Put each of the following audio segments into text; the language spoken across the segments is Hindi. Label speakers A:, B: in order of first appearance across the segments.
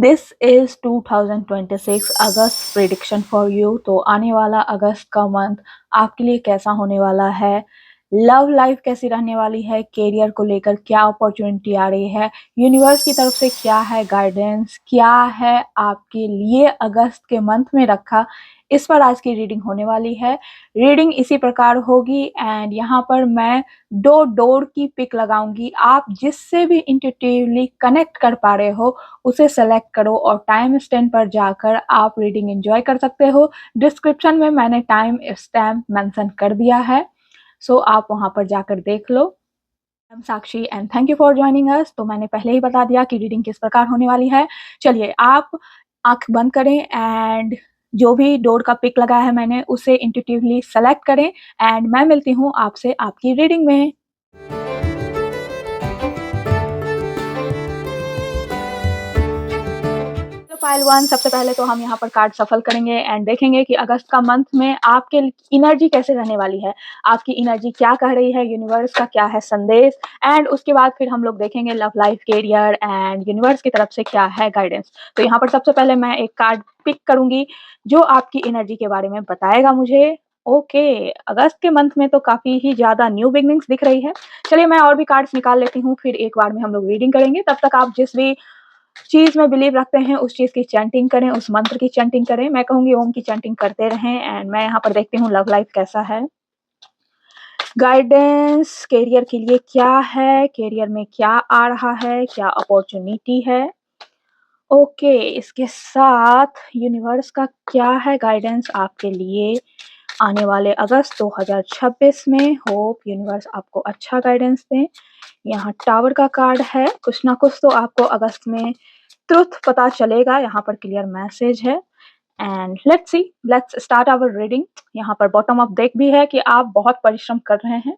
A: This is 2026 August prediction for you. तो आने वाला अगस्त का मंथ आपके लिए कैसा होने वाला है, लव लाइफ कैसी रहने वाली है, करियर को लेकर क्या अपॉर्चुनिटी आ रही है, यूनिवर्स की तरफ से क्या है गाइडेंस, क्या है आपके लिए अगस्त के मंथ में रखा, इस पर आज की रीडिंग होने वाली है। रीडिंग इसी प्रकार होगी एंड यहाँ पर मैं दो डोर की पिक लगाऊंगी। आप जिससे भी इंट्यूटिवली कनेक्ट कर पा रहे हो उसे सेलेक्ट करो और टाइम स्टैम्प पर जाकर आप रीडिंग एंजॉय कर सकते हो। डिस्क्रिप्शन में मैंने टाइम स्टैम्प मेंशन कर दिया है, सो आप वहां पर जाकर देख लो। I am Sakshi and thank you for joining us. तो मैंने पहले ही बता दिया कि रीडिंग किस प्रकार होने वाली है। चलिए आप आंख बंद करें एंड जो भी डोर का पिक लगाया है मैंने उसे इंट्यूटिवली सेलेक्ट करें एंड मैं मिलती हूँ आपसे आपकी रीडिंग में। फाइल वन, सबसे पहले तो हम यहाँ पर कार्ड सफल करेंगे एंड देखेंगे कि अगस्त का मंथ में आपके एनर्जी कैसे रहने वाली है, आपकी एनर्जी क्या कह रही है, यूनिवर्स का क्या है संदेश। एंड उसके बाद फिर हम लोग देखेंगे love life, career and universe की तरफ से क्या है गाइडेंस। तो यहाँ पर सबसे पहले मैं एक कार्ड पिक करूंगी जो आपकी एनर्जी के बारे में बताएगा मुझे। ओके, अगस्त के मंथ में तो काफी ही ज्यादा न्यू बिगनिंग्स दिख रही है। चलिए मैं और भी कार्ड्स निकाल लेती हूँ, फिर एक बार में हम लोग रीडिंग करेंगे। तब तक आप जिस भी चीज में बिलीव रखते हैं उस चीज की चैंटिंग करें, उस मंत्र की चैंटिंग करें। मैं कहूंगी ओम की चैंटिंग करते रहें एंड मैं यहाँ पर देखती हूँ लव लाइफ कैसा है, गाइडेंस करियर के लिए क्या है, करियर में क्या आ रहा है, क्या अपॉर्चुनिटी है। ओके, इसके साथ यूनिवर्स का क्या है गाइडेंस आपके लिए आने वाले अगस्त 2026 में। होप यूनिवर्स आपको अच्छा गाइडेंस दें। यहाँ टावर का कार्ड है, कुछ ना कुछ तो आपको अगस्त में ट्रुथ पता चलेगा, यहाँ पर क्लियर मैसेज है। And let's start our reading. यहाँ पर बॉटम ऑफ डेक भी है कि आप बहुत परिश्रम कर रहे हैं।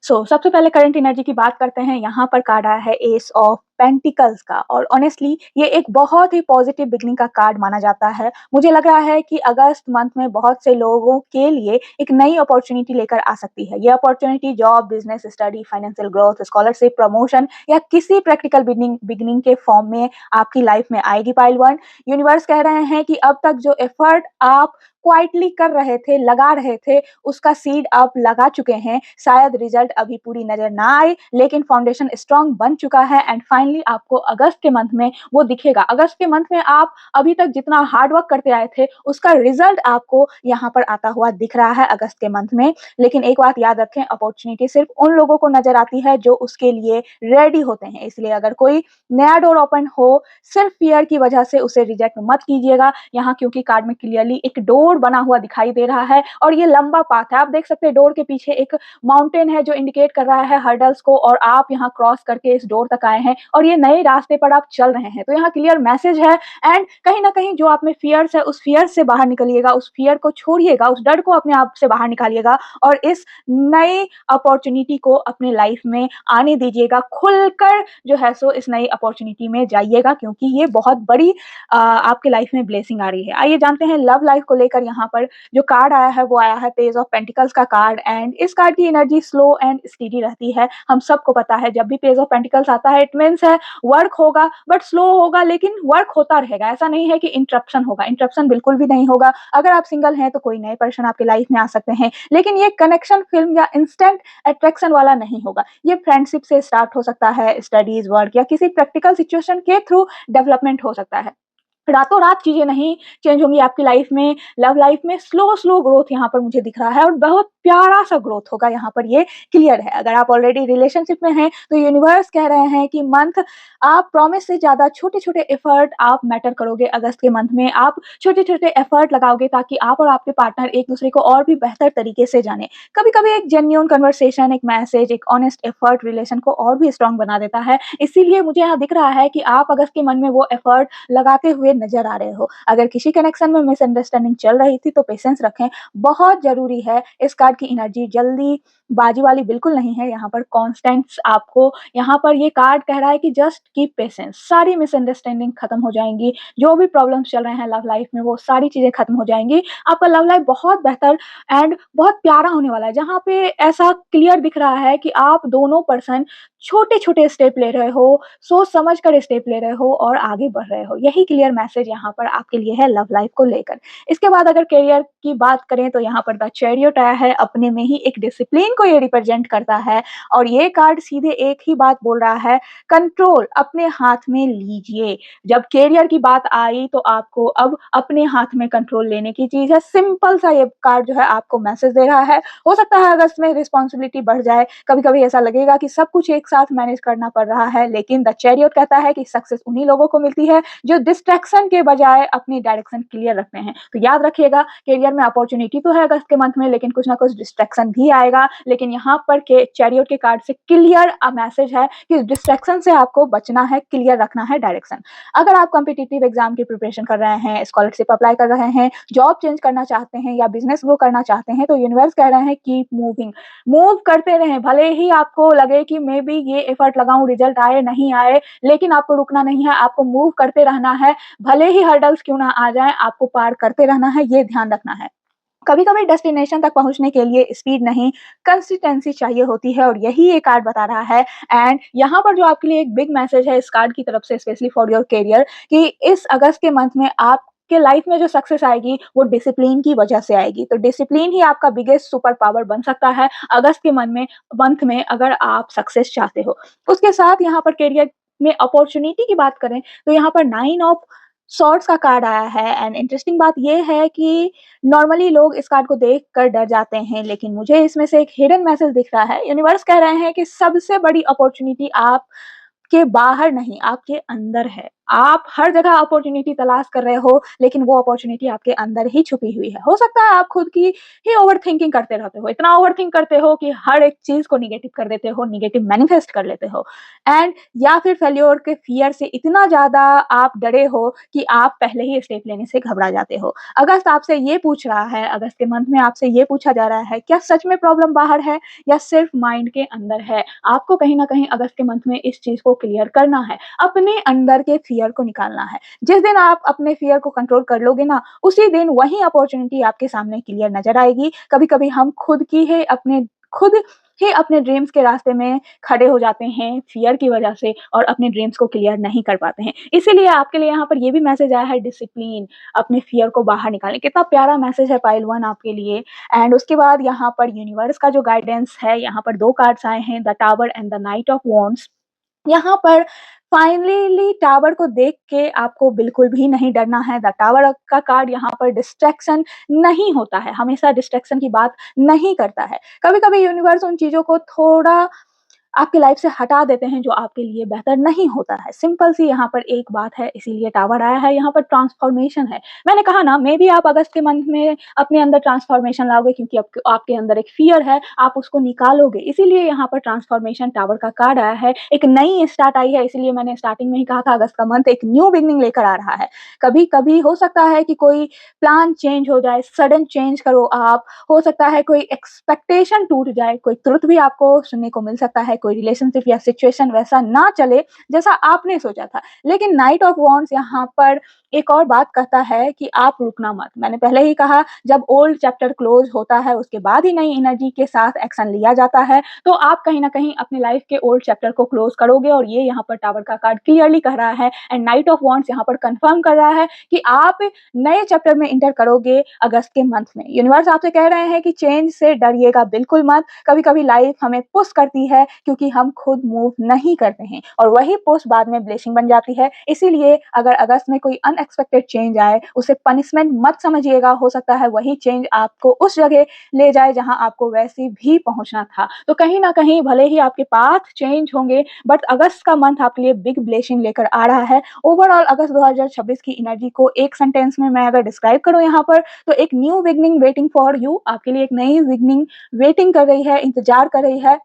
A: सबसे पहले करंट एनर्जी की बात करते हैं। यहाँ पर कार्ड आया है एस ऑफ पेंटिकल्स का और ऑनेस्टली ये एक बहुत ही पॉजिटिव बिगनिंग का कार्ड माना जाता है। मुझे लग रहा है कि अगस्त मंथ में बहुत से लोगों के लिए एक नई अपॉर्चुनिटी लेकर आ सकती है। ये opportunity job, business, study, financial growth, scholarship, promotion या किसी प्रैक्टिकल बिगनिंग के फॉर्म में आपकी लाइफ में आएगी। पाइल वन, यूनिवर्स कह रहे हैं कि अब तक जो एफर्ट आप क्वाइटली कर रहे थे, लगा रहे थे, उसका सीड आप लगा चुके हैं। शायद रिजल्ट अभी पूरी नजर ना आए लेकिन फाउंडेशन स्ट्रांग बन चुका है एंड फाइनली आपको अगस्त के मंथ में वो दिखेगा। अगस्त के मंथ में आप अभी तक जितना हार्ड वर्क करते आए थे उसका रिजल्ट आपको यहाँ पर आता हुआ दिख रहा है अगस्त के मंथ में। लेकिन एक बात याद रखें, अपॉर्चुनिटी सिर्फ उन लोगों को नजर आती है जो उसके लिए रेडी होते हैं। इसलिए अगर कोई नया डोर ओपन हो सिर्फ फियर की वजह से उसे रिजेक्ट मत कीजिएगा यहाँ, क्योंकि कार्ड में क्लियरली एक डोर बना हुआ दिखाई दे रहा है और ये लंबा पाथ है। आप देख सकते हैं डोर के पीछे एक माउंटेन है जो इंडिकेट कर रहा है हर्डल्स को और आप यहाँ क्रॉस करके इस डोर तक आए हैं और ये नए रास्ते पर आप चल रहे हैं। तो यहाँ क्लियर मैसेज है एंड कहीं ना कहीं जो आप में फियर्स है उस फियर से बाहर निकलिएगा, उस फियर को छोड़िएगा, उस डर को अपने आप से बाहर निकालिएगा और इस नई अपॉर्चुनिटी को अपने लाइफ में आने दीजिएगा। खुलकर जो है सो इस नई अपॉर्चुनिटी में जाइएगा क्योंकि ये बहुत बड़ी आपके लाइफ में ब्लेसिंग आ रही है। आइए जानते हैं लव लाइफ को लेकर यहाँ पर जो कार्ड आया है वो आया है पेज ऑफ पेंटिकल्स का कार्ड एंड इस कार्ड की एनर्जी स्लो एंड स्टीडी रहती है। हम सबको पता है जब भी पेज ऑफ पेंटिकल्स आता है इट मींस है वर्क होगा बट स्लो होगा, लेकिन वर्क होता रहेगा। ऐसा नहीं है कि इंटरप्शन होगा, इंटरप्शन बिल्कुल भी नहीं होगा। अगर आप सिंगल हैं तो कोई नए पर्सन आपके लाइफ में आ सकते हैं, लेकिन ये कनेक्शन फिल्म या इंस्टेंट अट्रैक्शन वाला नहीं होगा। ये फ्रेंडशिप से स्टार्ट हो सकता है, स्टडीज, वर्क या किसी प्रैक्टिकल सिचुएशन के थ्रू डेवलपमेंट हो सकता है। रातों रात चीजें नहीं चेंज होंगी आपकी लाइफ में। लव लाइफ में स्लो स्लो ग्रोथ यहाँ पर मुझे दिख रहा है और बहुत प्यारा सा ग्रोथ होगा, यहाँ पर ये क्लियर है। अगर आप ऑलरेडी रिलेशनशिप में हैं तो यूनिवर्स कह रहे हैं कि मंथ आप प्रॉमिस से ज्यादा छोटे छोटे एफर्ट आप मैटर करोगे। अगस्त के मंथ में आप छोटे छोटे एफर्ट लगाओगे ताकि आप और आपके पार्टनर एक दूसरे को और भी बेहतर तरीके से जाने। कभी कभी एक जेन्युइन कन्वर्सेशन, एक मैसेज, एक ऑनेस्ट एफर्ट रिलेशन को और भी स्ट्रांग बना देता है। इसीलिए मुझे यहाँ दिख रहा है कि आप अगस्त के मन में वो एफर्ट लगाते हुए नजर आ रहे हो। अगर किसी कनेक्शन में मिसअंडरस्टैंडिंग चल रही थी तो पेशेंस रखें, बहुत जरूरी है। इस कार्ड कार्ड की एनर्जी जल्दीबाजी वाली बिल्कुल नहीं है, यहाँ पर कॉन्स्टेंट्स आपको यहाँ पर ये कार्ड कह रहा है कि जस्ट कीप पेशेंस, सारी मिसअंडरस्टैंडिंग खत्म हो जाएँगी, जो भी प्रॉब्लम्स चल रहे हैं लव लाइफ में वो सारी चीज़ें खत्म हो जाएँगी। आपका लव लाइफ बहुत बेहतर एंड बहुत प्यारा होने वाला है, जहाँ पे ऐसा क्लियर दिख रहा है कि आप दोनों पर्सन छोटे-छोटे स्टेप ले रहे हो, सोच समझ कर स्टेप ले रहे हो और आगे बढ़ रहे हो। यही क्लियर मैसेज यहाँ पर आपके लिए है लव लाइफ को लेकर। इसके बाद अगर करियर की बात करें तो यहाँ पर द चैरियट आया है, अपने में ही एक डिसिप्लिन को ये रिप्रेजेंट करता है और ये कार्ड सीधे एक ही बात बोल रहा है, कंट्रोल अपने हाथ में लीजिए। जब करियर की बात आई तो आपको अब अपने हाथ में कंट्रोल लेने की चीज़ है। सिंपल सा ये कार्ड जो है आपको मैसेज दे रहा है। हो सकता है अगस्त में रिस्पॉन्सिबिलिटी बढ़ जाए, कभी-कभी ऐसा लगेगा कि सब कुछ एक साथ मैनेज करना पड़ रहा है, लेकिन द चैरियट कहता है कि सक्सेस उन्हीं लोगों को मिलती है जो डिस्ट्रैक्शन के बजाय अपनी डायरेक्शन क्लियर रखते हैं। तो याद रखिएगा करियर में अपॉर्च्युनिटी तो है अगस्त के मंथ में, लेकिन कुछ ना कुछ डिस्ट्रैक्शन भी आएगा। लेकिन यहाँ पर के चैरियट के कार्ड से क्लियर मैसेज है कि डिस्ट्रैक्शन से आपको बचना है, क्लियर रखना है डायरेक्शन। अगर आप कॉम्पिटिटिव एग्जाम की प्रिपरेशन कर रहे हैं, स्कॉलरशिप अप्लाई कर रहे हैं, जॉब चेंज करना चाहते हैं या बिजनेस ग्रो करना चाहते हैं, तो यूनिवर्स कह रहे हैं कीप मूविंग, मूव करते रहें। भले ही आपको लगे कि मे बी ये एफर्ट लगाऊं, रिजल्ट आए नहीं आए, लेकिन आपको रुकना नहीं है, आपको मूव करते रहना है। भले ही हर्डल्स क्यों ना आ जाएं, आपको पार करते रहना है, ये ध्यान रखना है। कभी-कभी डेस्टिनेशन तक पहुँचने के लिए स्पीड नहीं, कंसिस्टेंसी चाहिए होती है और यही ये कार्ड बता रहा है। एंड यहाँ पर जो आपके लिए एक बिग मैसेज है इस कार्ड की तरफ से स्पेशली फॉर योर करियर कि इस अगस्त के मंथ में आप के लाइफ में जो सक्सेस आएगी वो डिसिप्लिन की वजह से आएगी। तो डिसिप्लिन ही आपका बिगेस्ट सुपर पावर बन सकता है अगस्त के मंथ में अगर आप सक्सेस चाहते हो। उसके साथ यहाँ पर करियर में अपॉर्च्युनिटी की बात करें तो यहाँ पर 9 ऑफ सॉर्ड्स का कार्ड आया है एंड इंटरेस्टिंग बात ये है कि नॉर्मली लोग इस कार्ड को देखकर डर जाते हैं, लेकिन मुझे इसमें से एक हिडन मैसेज दिख रहा है। यूनिवर्स कह रहे हैं कि सबसे बड़ी अपॉर्च्युनिटी आप के बाहर नहीं, आपके अंदर है। आप हर जगह अपॉर्च्युनिटी तलाश कर रहे हो, लेकिन वो अपॉर्च्युनिटी आपके अंदर ही छुपी हुई है। हो सकता है आप खुद की ही ओवरथिंकिंग करते रहते हो, इतना ओवरथिंक करते हो कि हर एक चीज़ को नेगेटिव कर देते हो, नेगेटिव मैनिफेस्ट कर लेते हो एंड या फिर फेल्योर के फ़ियर से इतना ज़्यादा आप डरे हो कि आप पहले ही स्टेप लेने से घबरा जाते हो। अगस्त आपसे ये पूछ रहा है, अगस्त के मंथ में आपसे ये पूछा जा रहा है, क्या सच में प्रॉब्लम बाहर है या सिर्फ माइंड के अंदर है? आपको कहीं न कहीं अगस्त के मंथ में इस चीज़ को क्लियर करना है, अपने अंदर के फ़ियर को निकालना है। जिस दिन आप अपने फ़ियर को कंट्रोल कर लोगे ना, उसी दिन वही अपॉर्च्युनिटी आपके सामने क्लियर नज़र आएगी। कभी-कभी हम खुद ही अपने ड्रीम्स के रास्ते में खड़े हो जाते हैं फ़ियर की वजह से और अपने ड्रीम्स को क्लियर नहीं कर पाते हैं। इसीलिए आपके लिए यहाँ पर ये भी मैसेज आया है डिसिप्लिन, अपने फ़ियर को बाहर निकालें। कितना प्यारा मैसेज है पाइल 1 आपके लिए। एंड उसके बाद यहाँ पर यूनिवर्स का जो गाइडेंस है, यहाँ पर 2 कार्ड्स आए हैं, the tower and the night of wands. यहाँ पर फाइनली टावर को देख के आपको बिल्कुल भी नहीं डरना है। द टावर का कार्ड यहाँ पर डिस्ट्रैक्शन नहीं होता है, हमेशा डिस्ट्रैक्शन की बात नहीं करता है। कभी-कभी यूनिवर्स उन चीज़ों को थोड़ा आपकी लाइफ से हटा देते हैं जो आपके लिए बेहतर नहीं होता है। सिंपल सी यहाँ पर एक बात है, इसीलिए टावर आया है, यहाँ पर ट्रांसफॉर्मेशन है। मैंने कहा ना मे बी आप अगस्त के मंथ में अपने अंदर ट्रांसफॉर्मेशन लाओगे क्योंकि आपके अंदर एक फ़ियर है, आप उसको निकालोगे। इसीलिए यहाँ पर ट्रांसफॉर्मेशन टावर का कार्ड आया है। एक नई स्टार्ट आई है, इसीलिए मैंने स्टार्टिंग में ही कहा था अगस्त का मंथ एक न्यू बिगिनिंग लेकर आ रहा है। कभी-कभी हो सकता है कि कोई प्लान चेंज हो जाए, सडन चेंज करो आप, हो सकता है कोई एक्सपेक्टेशन टूट जाए, कोई ट्रुथ भी आपको सुनने को मिल सकता है, कोई रिलेशनशिप या सिचुएशन वैसा ना चले जैसा आपने सोचा था। लेकिन नाइट ऑफ वॉन्ड्स यहाँ पर एक और बात कहता है कि आप रुकना मत। मैंने पहले ही कहा जब ओल्ड चैप्टर क्लोज होता है उसके बाद ही नई एनर्जी के साथ एक्शन लिया जाता है, तो आप कहीं न कहीं अपनी लाइफ के ओल्ड चैप्टर को क्लोज करोगे और ये यहाँ पर टावर का कार्ड क्लियरली कह रहा है एंड नाइट ऑफ वॉन्ड्स यहाँ पर कन्फर्म कर रहा है कि आप नए चैप्टर में एंटर करोगे अगस्त के मंथ में। यूनिवर्स आपसे कह रहे हैं कि चेंज से डरिएगा बिल्कुल मत। कभी-कभी लाइफ हमें पुश करती है क्योंकि हम खुद मूव नहीं करते हैं और वही पुश बाद में ब्लेसिंग बन जाती है। इसीलिए अगर अगस्त में कोई अनएक्सपेक्टेड चेंज आए, उसे पनिशमेंट मत समझिएगा। हो सकता है वही चेंज आपको उस जगह ले जाए जहां आपको वैसे भी पहुंचना था। तो कहीं ना कहीं भले ही आपके पाथ चेंज होंगे, बट अगस्त का मंथ आपके लिए बिग ब्लेसिंग लेकर आ रहा है। ओवरऑल अगस्त 2026 की एनर्जी को एक सेंटेंस में मैं अगर डिस्क्राइब करूं यहाँ पर, तो एक new beginning waiting for you, आपके लिए एक नई बिगनिंग वेटिंग कर रही है, इंतजार कर रही है।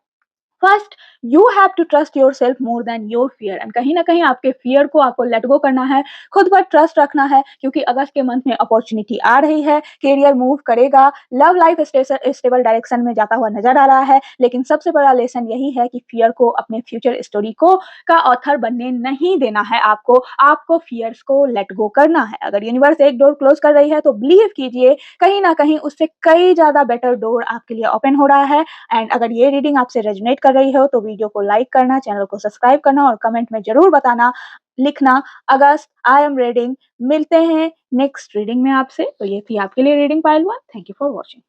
A: First you have to trust yourself more than your fear and कहीं न कहीं आपके फियर को आपको लेट गो करना है, खुद पर ट्रस्ट रखना है क्योंकि अगस्त के मंथ में अपॉर्च्युनिटी आ रही है, करियर मूव करेगा, लव लाइफ स्टेबल डायरेक्शन में जाता हुआ नज़र आ रहा है। लेकिन सबसे बड़ा लेसन यही है कि फियर को अपने फ्यूचर स्टोरी को का ऑथर बनने नहीं देना है आपको, आपको फियर्स को लेट गो करना है। अगर यूनिवर्स एक डोर क्लोज़ कर रही है तो बिलीव कीजिए कहीं न कहीं उससे कई ज़्यादा बेटर डोर आपके लिए ओपन हो रहा है एंड अगर ये रीडिंग आपसे रेजोनेट कर रही हो तो वीडियो को लाइक करना, चैनल को सब्सक्राइब करना और कमेंट में ज़रूर बताना, लिखना अगस्त आई एम रीडिंग। मिलते हैं नेक्स्ट रीडिंग में आपसे। तो ये थी आपके लिए reading pile 1। Thank you for watching.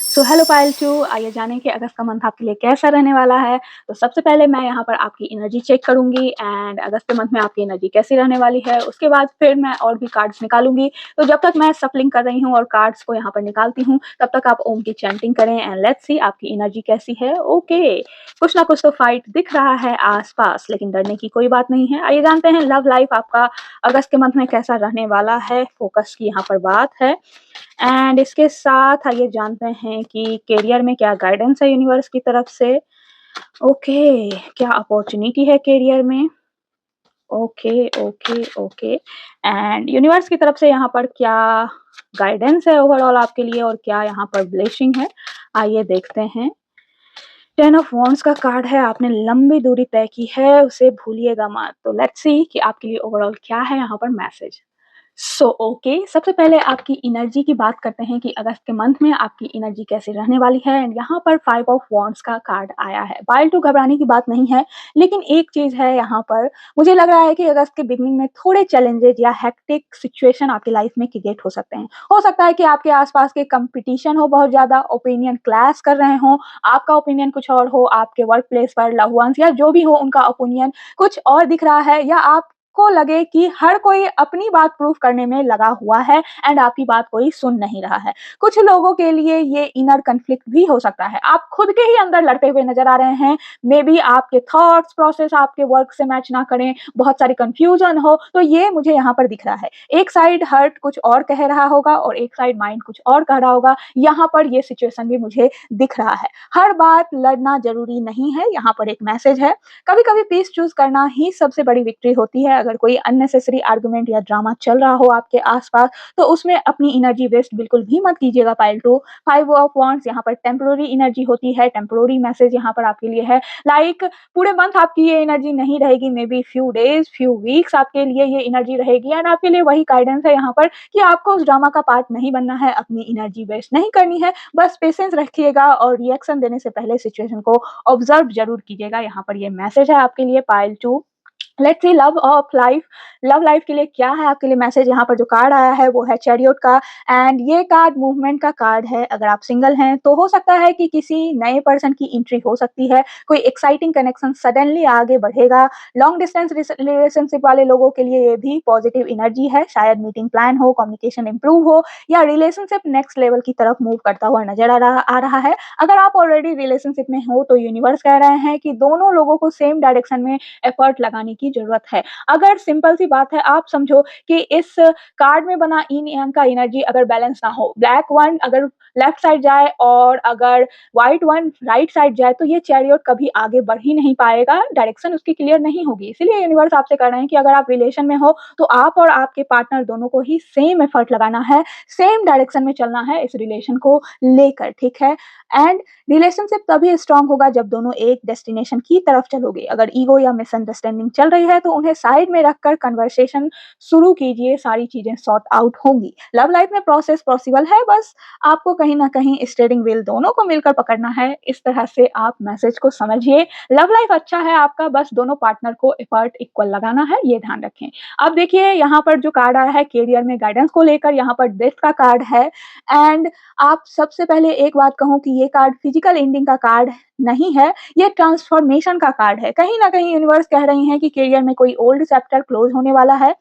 A: So hello pile 2, आइए जानें कि अगस्त का मंथ आपके लिए कैसा रहने वाला है। तो सबसे पहले मैं यहाँ पर आपकी एनर्जी चेक करूँगी एंड अगस्त के मंथ में आपकी एनर्जी कैसी रहने वाली है। उसके बाद फिर मैं और भी कार्ड्स निकालूँगी। तो जब तक मैं सफलिंग कर रही हूँ और कार्ड्स को यहाँ पर निकालती हूँ, तब तक आप ओम की चैंटिंग करें एंड लेट्स सी आपकी एनर्जी कैसी है। ओके, कुछ ना कुछ तो फाइट दिख रहा है आस-पास, लेकिन डरने की कोई बात नहीं है। आइए जानते हैं लव लाइफ आपका अगस्त के मंथ में कैसा रहने वाला है। फोकस की यहाँ पर बात है। एंड इसके साथ आइए जानते हैं कि करियर में क्या गाइडेंस है यूनिवर्स की तरफ से। ओके, क्या अपॉर्चुनिटी है करियर में। Okay okay okay and universe की तरफ से यहाँ पर क्या गाइडेंस है ओवरऑल आपके लिए और क्या यहाँ पर ब्लेसिंग है, आइए देखते हैं। 10 ऑफ वॉन्ड्स का कार्ड है, आपने लंबी दूरी तय की है, उसे भूलिएगा मत। तो लेट्स सी कि आपके लिए ओवरऑल क्या है यहाँ पर मैसेज। ओके, सबसे पहले आपकी एनर्जी की बात करते हैं कि अगस्त के मंथ में आपकी एनर्जी कैसे रहने वाली है एंड यहाँ पर 5 ऑफ वॉन्ड्स का कार्ड आया है। पाइल 2, घबराने की बात नहीं है, लेकिन एक चीज़ है यहाँ पर, मुझे लग रहा है कि अगस्त के बिगिनिंग में थोड़े चैलेंजेस या हेक्टिक सिचुएशन आपकी लाइफ में क्रिएट हो सकते हैं। हो सकता है कि आपके आसपास के कंपटीशन हो बहुत ज़्यादा, ओपिनियन क्लैश कर रहे हों, आपका ओपिनियन कुछ और हो, आपके वर्क प्लेस पर लव्ड वंस या जो भी हो उनका ओपिनियन कुछ और दिख रहा है या आपको लगे कि हर कोई अपनी बात प्रूव करने में लगा हुआ है एंड आपकी बात कोई सुन नहीं रहा है। कुछ लोगों के लिए ये इनर कॉन्फ्लिक्ट भी हो सकता है। आप खुद के ही अंदर लड़ते हुए नज़र आ रहे हैं। मे बी आपके थॉट्स प्रोसेस आपके वर्क से मैच ना करें, बहुत सारी कन्फ्यूजन हो, तो ये मुझे यहाँ पर दिख रहा है। एक साइड हर्ट कुछ और कह रहा होगा और एक साइड माइंड कुछ और कह रहा होगा। यहाँ पर ये सिचुएशन भी मुझे दिख रहा है। हर बात लड़ना ज़रूरी नहीं है, यहाँ पर एक मैसेज है। कभी-कभी पीस चूज़ करना ही सबसे बड़ी विक्ट्री होती है। अगर कोई अननेसेसरी आर्गुमेंट या ड्रामा चल रहा हो आपके आस-पास, तो उसमें अपनी एनर्जी वेस्ट बिल्कुल भी मत कीजिएगा पाइल 2। 5 ऑफ वांड्स यहाँ पर टेम्परेरी एनर्जी होती है, टेम्परेरी मैसेज यहाँ पर आपके लिए है। लाइक पूरे मंथ आपकी ये एनर्जी नहीं रहेगी, may be few days, few weeks आपके लिए ये एनर्जी रहेगी एंड आपके लिए वही गाइडेंस है यहाँ पर कि आपको उस ड्रामा का पार्ट नहीं बनना है, अपनी एनर्जी वेस्ट नहीं करनी है। बस पेशेंस रखिएगा और रिएक्शन देने से पहले सिचुएशन को ऑब्जर्व ज़रूर कीजिएगा। यहाँ पर ये मैसेज है आपके लिए pile 2। Let's see love of life, love life के लिए क्या है आपके लिए मैसेज। यहाँ पर जो कार्ड आया है वो है चैरियट का एंड ये कार्ड मूवमेंट का कार्ड है। अगर आप सिंगल हैं तो हो सकता है कि किसी नए पर्सन की एंट्री हो सकती है, कोई एक्साइटिंग कनेक्शन सडनली आगे बढ़ेगा। लॉन्ग डिस्टेंस रिलेशनशिप वाले लोगों के लिए ये भी पॉजिटिव एनर्जी है, शायद मीटिंग प्लान हो, कम्युनिकेशन इंप्रूव हो या रिलेशनशिप नेक्स्ट लेवल की तरफ मूव करता हुआ नजर आ रहा है। अगर आप ऑलरेडी रिलेशनशिप में हो तो यूनिवर्स कह रहे हैं कि दोनों लोगों को सेम डायरेक्शन में एफर्ट लगाने की जरूरत है। अगर सिंपल सी बात है, आप समझो कि इस कार्ड में बना yin yang का एनर्जी अगर बैलेंस ना हो, ब्लैक वन अगर लेफ्ट साइड जाए और अगर व्हाइट वन राइट साइड जाए, तो ये चैरियट कभी आगे बढ़ ही नहीं पाएगा, डायरेक्शन उसकी क्लियर नहीं होगी। इसीलिए यूनिवर्स आपसे कह रहे हैं कि अगर आप रिलेशन में हो तो आप और आपके पार्टनर दोनों को ही सेम एफर्ट लगाना है, सेम डायरेक्शन में चलना है इस रिलेशन को लेकर, ठीक है। एंड रिलेशनशिप तभी स्ट्रांग होगा जब दोनों एक डेस्टिनेशन की तरफ चलोगे। अगर ईगो या मिसअंडरस्टैंडिंग चल रही है तो उन्हें साइड में रखकर कन्वर्सेशन शुरू कीजिए, सारी चीजें सॉर्ट आउट होंगी। लव लाइफ में प्रोसेस पॉसिबल है, बस आपको कहीं ना कहीं स्टीयरिंग व्हील दोनों को मिलकर पकड़ना है। इस तरह से आप मैसेज को समझिए। लव लाइफ अच्छा है आपका, बस दोनों पार्टनर को एफर्ट इक्वल लगाना है, ये ध्यान रखें। अब देखिए यहाँ पर जो कार्ड आया है करियर में गाइडेंस को लेकर, यहाँ पर डेथ का कार्ड है एंड आप सबसे पहले एक बात कहूँ कि ये कार्ड फिजिकल एंडिंग का कार्ड नहीं है, ये ट्रांसफॉर्मेशन का कार्ड है। कहीं न कहीं यूनिवर्स कह रही हैं कि करियर में कोई ओल्ड चैप्टर क्लोज़ होने वाला है।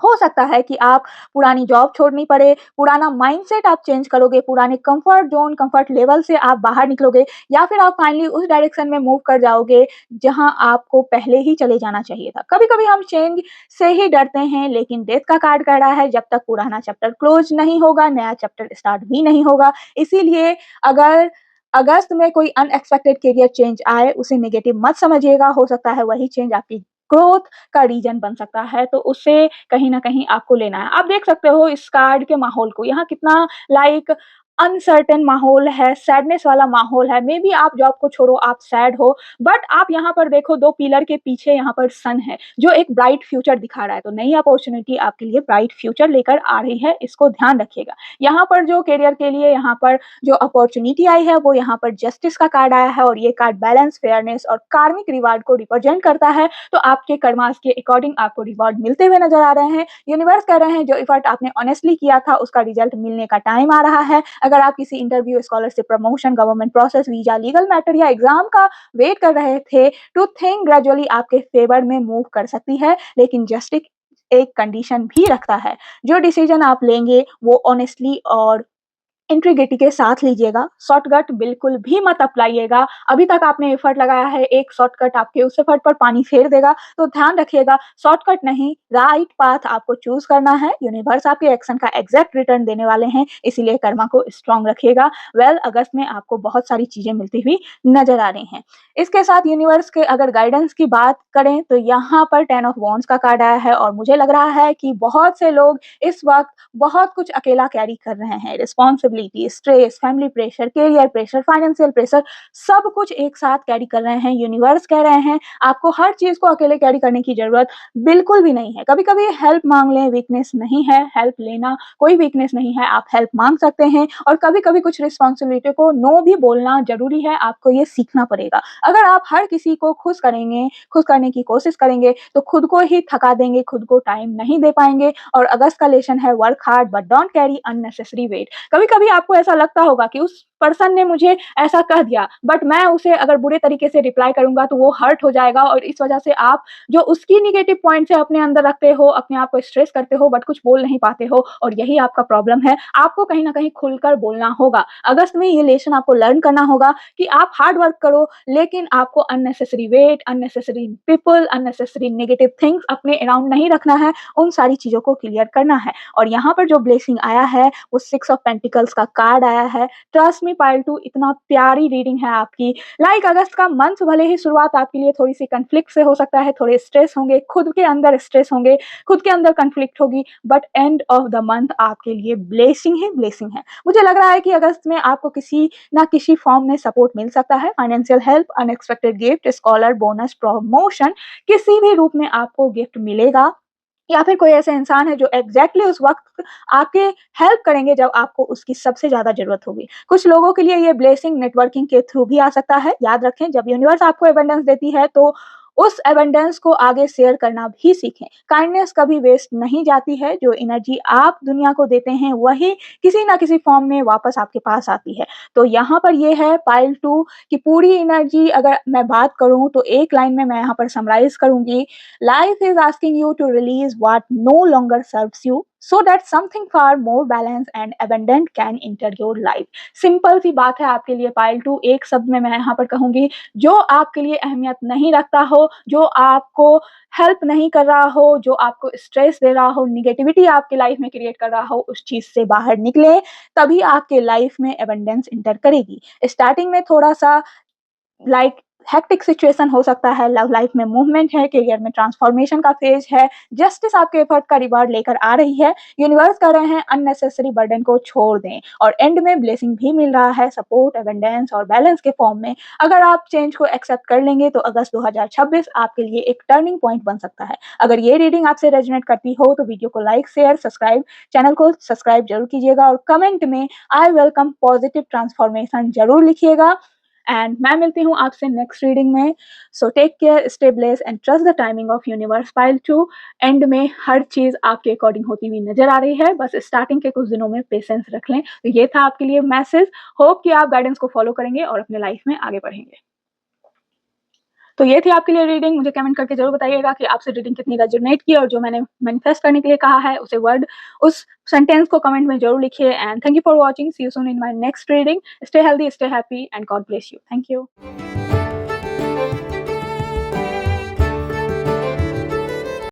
A: हो सकता है कि आप पुरानी जॉब छोड़नी पड़े, पुराना माइंडसेट आप चेंज करोगे, पुराने कंफर्ट ज़ोन, कंफर्ट लेवल से आप बाहर निकलोगे या फिर आप फाइनली उस डायरेक्शन में मूव कर जाओगे, जहाँ आपको पहले ही चले जाना चाहिए था। कभी-कभी हम चेंज से ही डरते हैं, लेकिन डेथ का कार्ड कह रहा है जब तक पुराना चैप्टर क्लोज़ नहीं होगा, नया चैप्टर स्टार्ट भी नहीं होगा। इसीलिए अगर अगस्त में कोई अनएक्सपेक्टेड करियर चेंज आए, उसे नेगेटिव मत समझिएगा, हो सकता है वही चेंज आपकी ग्रोथ का रीज़न बन सकता है, तो उससे कहीं न कहीं आपको लेना है। आप देख सकते हो इस कार्ड के माहौल को, यहाँ कितना लाइक अनसर्टेन माहौल है, सैडनेस वाला माहौल है। मेबी आप जॉब को छोड़ो, आप सैड हो, बट आप यहाँ पर देखो 2 पिलर के पीछे यहाँ पर सन है, जो एक ब्राइट फ्यूचर दिखा रहा है। तो नई अपॉर्च्युनिटी आपके लिए ब्राइट फ्यूचर लेकर आ रही है, इसको ध्यान रखिएगा। यहाँ पर जो करियर के लिए यहाँ पर जो अपॉर्च्युनिटी आई है, वो यहाँ पर जस्टिस का कार्ड आया है और ये कार्ड बैलेंस, फेयरनेस और कार्मिक रिवार्ड को रिप्रेजेंट करता है। तो आपके कर्मास के अकॉर्डिंग आपको रिवॉर्ड मिलते हुए नज़र आ रहे हैं। यूनिवर्स कह रहे हैं जो एफर्ट आपने ऑनेस्टली किया था, उसका रिजल्ट मिलने का टाइम आ रहा है। अगर आप किसी interview, scholarship, promotion, government process, visa, legal matter या एग्जाम का वेट कर रहे थे, टू थिंक ग्रेजुअली आपके फेवर में मूव कर सकती है, लेकिन जस्टिस एक कंडीशन भी रखता है। जो डिसीजन आप लेंगे वो ऑनेस्टली और इंटीग्रिटी के साथ लीजिएगा, शॉर्टकट बिल्कुल भी मत अपनाइएगा। अभी तक आपने एफर्ट लगाया है, एक शॉर्टकट आपके उस एफर्ट पर पानी फेर देगा, तो ध्यान रखिएगा शॉर्टकट नहीं, राइट पाथ आपको चूज़ करना है। यूनिवर्स आपके एक्शन का एग्ज़ैक्ट रिटर्न देने वाले हैं, इसीलिए कर्मा को स्ट्रॉन्ग रखिएगा। अगस्त में आपको बहुत सारी चीज़ें मिलती हुई नज़र आ रही हैं। इसके साथ यूनिवर्स के अगर गाइडेंस की बात करें, तो यहाँ पर 10 ऑफ वॉन्ड्स का कार्ड आया है और मुझे लग रहा है कि बहुत से लोग इस वक़्त बहुत कुछ अकेला कैरी कर रहे हैं। Responsibility, stress, family pressure, career pressure, financial pressure, सब कुछ एक साथ कैरी कर रहे हैं। यूनिवर्स कह रहे हैं आपको हर चीज़ को अकेले कैरी करने की ज़रूरत बिल्कुल भी नहीं है। कभी-कभी हेल्प माँग लें, वीकनेस नहीं है, हेल्प लेना कोई वीकनेस नहीं है, आप हेल्प माँग सकते हैं और कभी-कभी कुछ रिस्पॉन्सिबिलिटी को नो भी बोलना ज़रूरी है, आपको ये सीखना पड़ेगा। अगर आप हर किसी को खुश करेंगे, खुश करने की कोशिश करेंगे, तो खुद को ही थका देंगे, खुद को टाइम नहीं दे पाएँगे और अगस्त का लेसन है work hard but don't carry unnecessary weight. कभी-कभी आपको ऐसा लगता होगा कि उस पर्सन ने मुझे ऐसा कह दिया, बट मैं उसे अगर बुरे तरीके से रिप्लाई करूँगा तो वो हर्ट हो जाएगा और इस वजह से आप जो उसकी नेगेटिव पॉइंट्स है अपने अंदर रखते हो, अपने आप को स्ट्रेस करते हो बट कुछ बोल नहीं पाते हो और यही आपका प्रॉब्लम है। आपको कहीं न कहीं खुलकर बोलना होगा। अगस्त में ये लेसन आपको लर्न करना होगा कि आप हार्ड वर्क करो, लेकिन आपको unnecessary weight, unnecessary people, unnecessary negative things अपने अराउंड नहीं रखना है, उन सारी चीज़ों को क्लियर करना है। और यहाँ पर जो ब्लेसिंग आया है, वो 6 ऑफ पेंटिकल्स का कार्ड आया है। ट्रस्ट मी पाइल 2, इतना प्यारी रीडिंग है आपकी। अगस्त का मंथ भले ही शुरुआत आपके लिए थोड़ी-सी कॉन्फ्लिक्ट से हो सकता है, थोड़े स्ट्रेस होंगे, खुद के अंदर स्ट्रेस होंगे, खुद के अंदर कॉन्फ्लिक्ट होगी, but end of the month आपके लिए ब्लेसिंग ही ब्लेसिंग है। मुझे लग रहा है कि अगस्त में आपको किसी ना किसी फॉर्म में सपोर्ट मिल सकता है, financial help, unexpected gift, scholar, bonus, promotion, किसी भी रूप में आपको गिफ्ट मिलेगा या फिर कोई ऐसा इंसान है जो एग्ज़ैक्टली उस वक़्त आपके हेल्प करेंगे जब आपको उसकी सबसे ज़्यादा ज़रूरत होगी। कुछ लोगों के लिए ये ब्लेसिंग नेटवर्किंग के थ्रू भी आ सकता है। याद रखें जब यूनिवर्स आपको अबंडेंस देती है तो उस अबंडेंस को आगे शेयर करना भी सीखें। काइंडनेस कभी वेस्ट नहीं जाती है, जो एनर्जी आप दुनिया को देते हैं वही किसी न किसी फ़ॉर्म में वापस आपके पास आती है। तो यहाँ पर ये है पाइल 2 की पूरी एनर्जी अगर मैं बात करूँ तो एक लाइन में मैं यहाँ पर समराइज़ करूँगी, life is asking you to release what no longer serves you so that something far more balanced and abundant can enter your life। Simple सी बात है आपके लिए पाइल 2, एक शब्द में मैं यहाँ पर कहूँगी, जो आपके लिए अहमियत नहीं रखता हो, जो आपको हेल्प नहीं कर रहा हो, जो आपको स्ट्रेस दे रहा हो, निगेटिविटी आपके लाइफ में क्रिएट कर रहा हो, उस चीज़ से बाहर निकले, तभी आपके लाइफ में अबंडेंस एंटर करेगी। स्टार्टिंग में थोड़ा-सा लाइक हेक्टिक सिचुएशन हो सकता है, लव लाइफ में मूवमेंट है, करियर में ट्रांसफॉर्मेशन का फेज है, जस्टिस आपके एफर्ट का रिवार्ड लेकर आ रही है। यूनिवर्स कह रहे हैं अननेसेसरी बर्डन को छोड़ दें और एंड में ब्लेसिंग भी मिल रहा है, सपोर्ट, एबंडेंस और बैलेंस के फॉर्म में। अगर आप चेंज को एक्सेप्ट कर लेंगे तो अगस्त 2026 आपके लिए एक टर्निंग पॉइंट बन सकता है। अगर ये रीडिंग आपसे रेजोनेट करती हो तो वीडियो को लाइक, शेयर, सब्सक्राइब, चैनल को सब्सक्राइब जरूर कीजिएगा और कमेंट में आई वेलकम पॉजिटिव ट्रांसफॉर्मेशन जरूर लिखिएगा। एंड मैं मिलती हूँ आपसे नेक्स्ट रीडिंग में। So take care, stay blessed and trust the timing of universe pile 2। And में हर चीज़ आपके अकॉर्डिंग होती हुई नजर आ रही है, बस स्टार्टिंग के कुछ दिनों में पेशेंस रख लें। तो ये था आपके लिए मैसेज। होप कि आप गाइडेंस को फॉलो करेंगे और अपने लाइफ में आगे बढ़ेंगे। तो ये थी आपके लिए रीडिंग। मुझे कमेंट करके ज़रूर बताइएगा कि आपसे रीडिंग कितनी रेजोनेट की और जो मैंने मैनिफेस्ट करने के लिए कहा है उसे वर्ड, उस सेंटेंस को कमेंट में ज़रूर लिखिए। And thank you for watching. See you soon in my next reading. Stay healthy, stay happy and God bless you. Thank you.